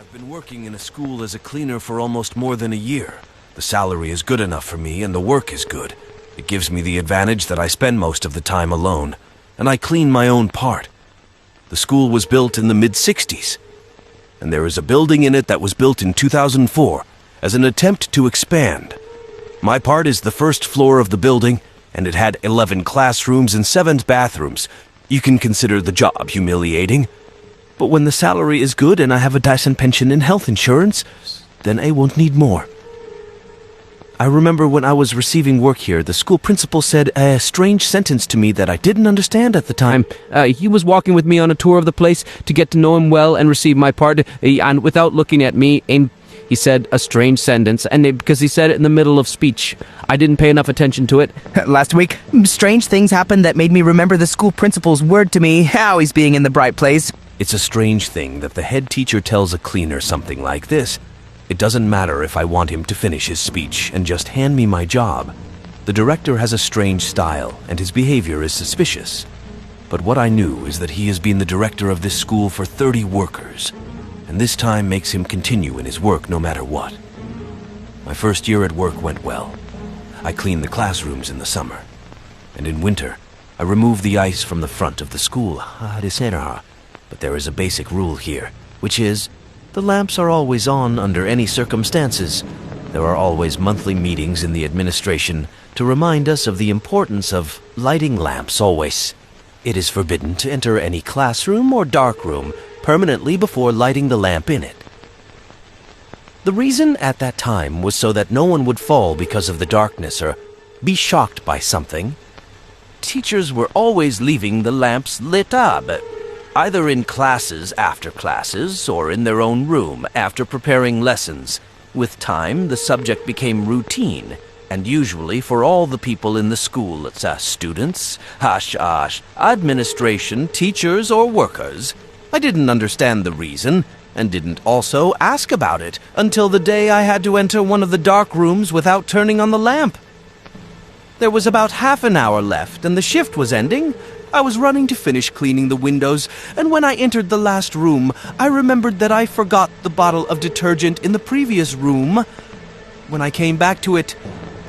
I've been working in a school as a cleaner for almost more than a year. The salary is good enough for me and the work is good. It gives me the advantage that I spend most of the time alone, and I clean my own part. The school was built in the mid-60s, and there is a building in it that was built in 2004 as an attempt to expand. My part is the first floor of the building, and it had 11 classrooms and 7 bathrooms. You can consider the job humiliating. But when the salary is good and I have a decent pension and health insurance, then I won't need more. I remember when I was receiving work here, the school principal said a strange sentence to me that I didn't understand at the time. He was walking with me on a tour of the place to get to know him well and receive my part, and without looking at me, he said a strange sentence, and because he said it in the middle of speech, I didn't pay enough attention to it. Last week, strange things happened that made me remember the school principal's word to me, always being in the bright place. It's a strange thing that the head teacher tells a cleaner something like this. It doesn't matter if I want him to finish his speech and just hand me my job. The director has a strange style, and his behavior is suspicious. But what I knew is that he has been the director of this school for 30 workers, and this time makes him continue in his work no matter what. My first year at work went well. I cleaned the classrooms in the summer, and in winter, I removed the ice from the front of the school. But there is a basic rule here, which is, the lamps are always on under any circumstances. There are always monthly meetings in the administration to remind us of the importance of lighting lamps always. It is forbidden to enter any classroom or dark room permanently before lighting the lamp in it. The reason at that time was so that no one would fall because of the darkness or be shocked by something. Teachers were always leaving the lamps lit up, either in classes after classes or in their own room after preparing lessons. With time, the subject became routine, and usually for all the people in the school, it's students, administration, teachers, or workers. I didn't understand the reason, and didn't also ask about it until the day I had to enter one of the dark rooms without turning on the lamp. There was about half an hour left, and the shift was ending. I was running to finish cleaning the windows, and when I entered the last room, I remembered that I forgot the bottle of detergent in the previous room. When I came back to it,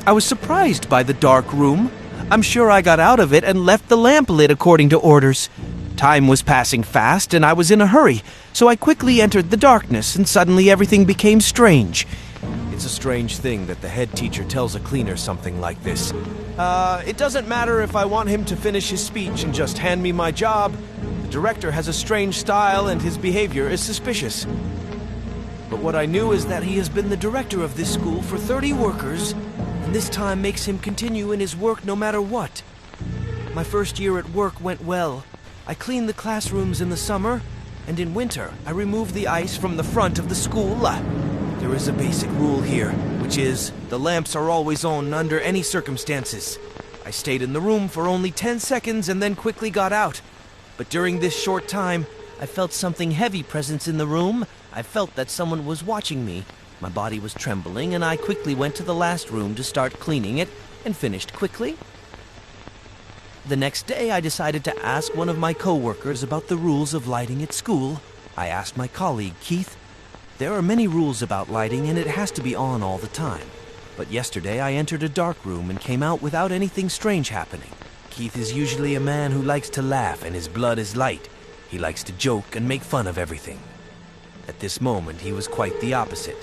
I was surprised by the dark room. I'm sure I got out of it and left the lamp lit according to orders. Time was passing fast, and I was in a hurry, so I quickly entered the darkness, and suddenly everything became strange. It's a strange thing that the head teacher tells a cleaner something like this. It doesn't matter if I want him to finish his speech and just hand me my job. The director has a strange style and his behavior is suspicious. But what I knew is that he has been the director of this school for 30 workers, and this time makes him continue in his work no matter what. My first year at work went well. I cleaned the classrooms in the summer, and in winter I removed the ice from the front of the school. There is a basic rule here, which is, the lamps are always on under any circumstances. I stayed in the room for only 10 seconds and then quickly got out. But during this short time, I felt something heavy presence in the room. I felt that someone was watching me. My body was trembling, and I quickly went to the last room to start cleaning it, and finished quickly. The next day, I decided to ask one of my co-workers about the rules of lighting at school. I asked my colleague, Keith. There are many rules about lighting, and it has to be on all the time. But yesterday I entered a dark room and came out without anything strange happening. Keith is usually a man who likes to laugh, and his blood is light. He likes to joke and make fun of everything. At this moment he was quite the opposite.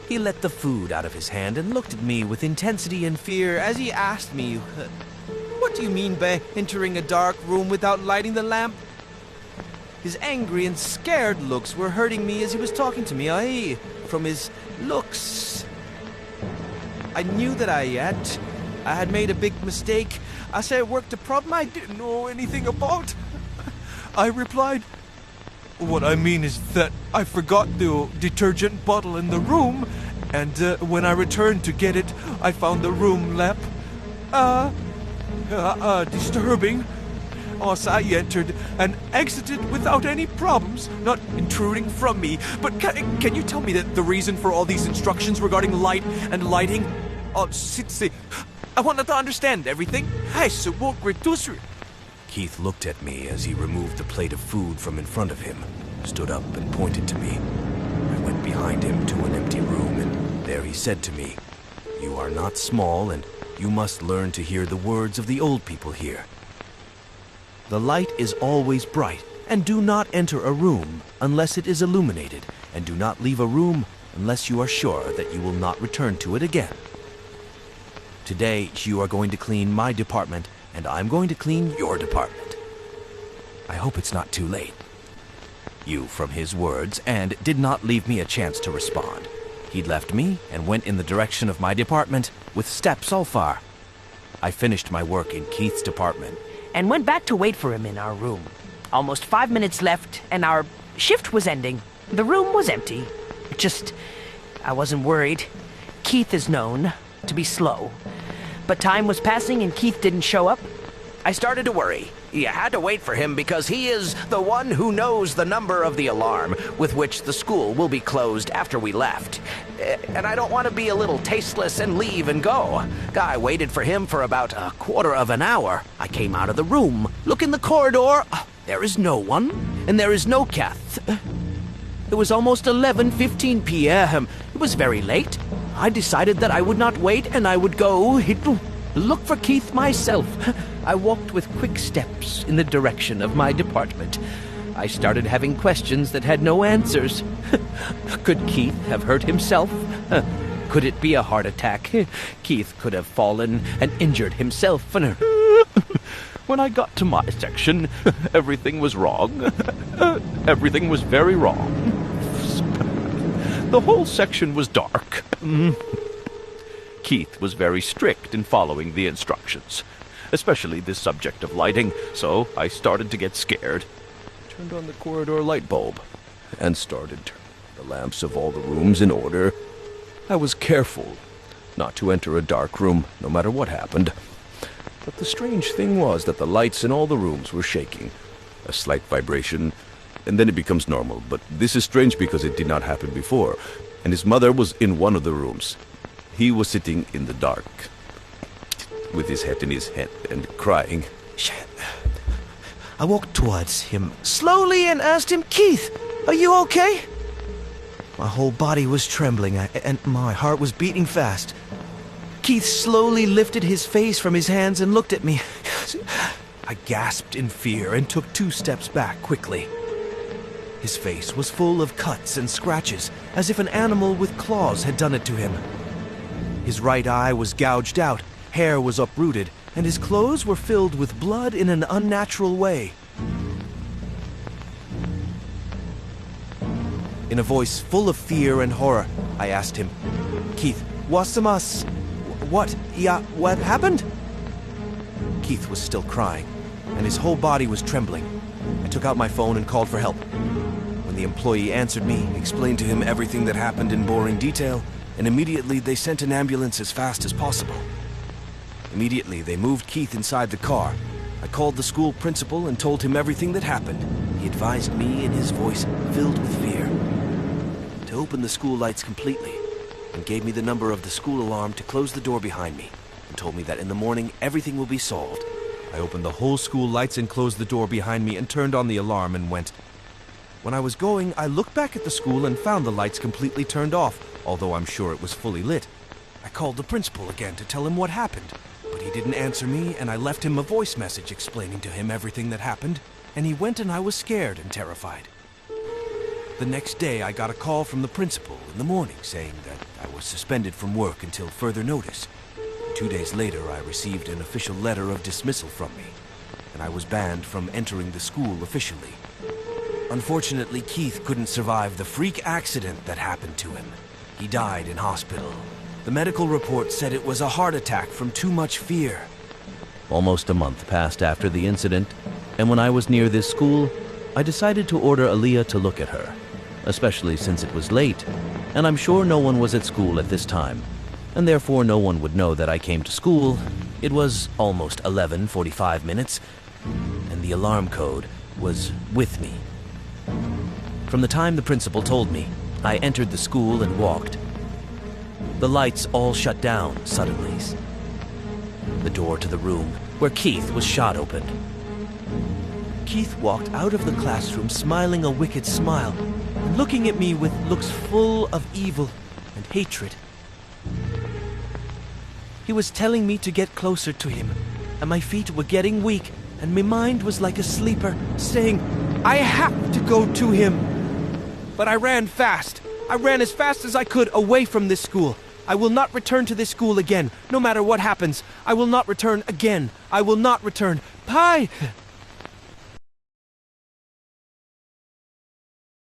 He let the food out of his hand and looked at me with intensity and fear as he asked me, "What do you mean by entering a dark room without lighting the lamp?" His angry and scared looks were hurting me as he was talking to me. From his looks, I knew that I had made a big mistake. I said it worked a problem I didn't know anything about. I replied, "What I mean is that I forgot the detergent bottle in the room, and when I returned to get it, I found the room lamp disturbing. Also, I entered and exited without any problems, not intruding from me. But can you tell me the reason for all these instructions regarding light and lighting? I wanted to understand everything. Keith looked at me as he removed the plate of food from in front of him, stood up and pointed to me. I went behind him to an empty room, and there he said to me, "You are not small, and you must learn to hear the words of the old people here. The light is always bright, and do not enter a room unless it is illuminated, and do not leave a room unless you are sure that you will not return to it again. Today, you are going to clean my department, and I'm going to clean your department. I hope it's not too late." You from his words, and did not leave me a chance to respond. He'd left me and went in the direction of my department with steps all far. I finished my work in Keith's department and went back to wait for him in our room. Almost 5 minutes left, and our shift was ending. The room was empty. I wasn't worried. Keith is known to be slow. But time was passing and Keith didn't show up. I started to worry. You had to wait for him because he is the one who knows the number of the alarm with which the school will be closed after we left. And I don't want to be a little tasteless and leave and go. I waited for him for about a quarter of an hour. I came out of the room, look in the corridor. There is no one, and there is no Kath. It was almost 11:15 p.m. It was very late. I decided that I would not wait and I would go look for Keith myself. I walked with quick steps in the direction of my department. I started having questions that had no answers. Could Keith have hurt himself? Could it be a heart attack? Keith could have fallen and injured himself. When I got to my section, everything was wrong. Everything was very wrong. The whole section was dark. Keith was very strict in following the instructions, especially this subject of lighting, so I started to get scared. Turned on the corridor light bulb and started turning the lamps of all the rooms in order. I was careful not to enter a dark room, no matter what happened. But the strange thing was that the lights in all the rooms were shaking. A slight vibration, and then it becomes normal. But this is strange because it did not happen before. And his mother was in one of the rooms. He was sitting in the dark, with his head in his hand and crying. I walked towards him slowly and asked him, "Keith, are you okay?" My whole body was trembling and my heart was beating fast. Keith slowly lifted his face from his hands and looked at me. I gasped in fear and took 2 steps back quickly. His face was full of cuts and scratches, as if an animal with claws had done it to him. His right eye was gouged out, hair was uprooted, and his clothes were filled with blood in an unnatural way. In a voice full of fear and horror, I asked him, "Keith, what's the muss? What happened?" Keith was still crying, and his whole body was trembling. I took out my phone and called for help. When the employee answered me, explained to him everything that happened in boring detail, and immediately they sent an ambulance as fast as possible. Immediately, they moved Keith inside the car. I called the school principal and told him everything that happened. He advised me in his voice filled with fear to open the school lights completely, and gave me the number of the school alarm to close the door behind me, and told me that in the morning everything will be solved. I opened the whole school lights and closed the door behind me and turned on the alarm and went. When I was going, I looked back at the school and found the lights completely turned off, although I'm sure it was fully lit. I called the principal again to tell him what happened, but he didn't answer me, and I left him a voice message explaining to him everything that happened, and he went and I was scared and terrified. The next day, I got a call from the principal in the morning saying that I was suspended from work until further notice. 2 days later, I received an official letter of dismissal from me, and I was banned from entering the school officially. Unfortunately, Keith couldn't survive the freak accident that happened to him. He died in hospital. The medical report said it was a heart attack from too much fear. Almost a month passed after the incident, and when I was near this school, I decided to order Aaliyah to look at her, especially since it was late, and I'm sure no one was at school at this time, and therefore no one would know that I came to school. It was almost 11:45 minutes, and the alarm code was with me. From the time the principal told me, I entered the school and walked. The lights all shut down suddenly. The door to the room where Keith was shot open. Keith walked out of the classroom smiling a wicked smile and looking at me with looks full of evil and hatred. He was telling me to get closer to him, and my feet were getting weak, and my mind was like a sleeper, saying, I have to go to him. But I ran fast. I ran as fast as I could away from this school. I will not return to this school again, no matter what happens. I will not return again. I will not return. Pie!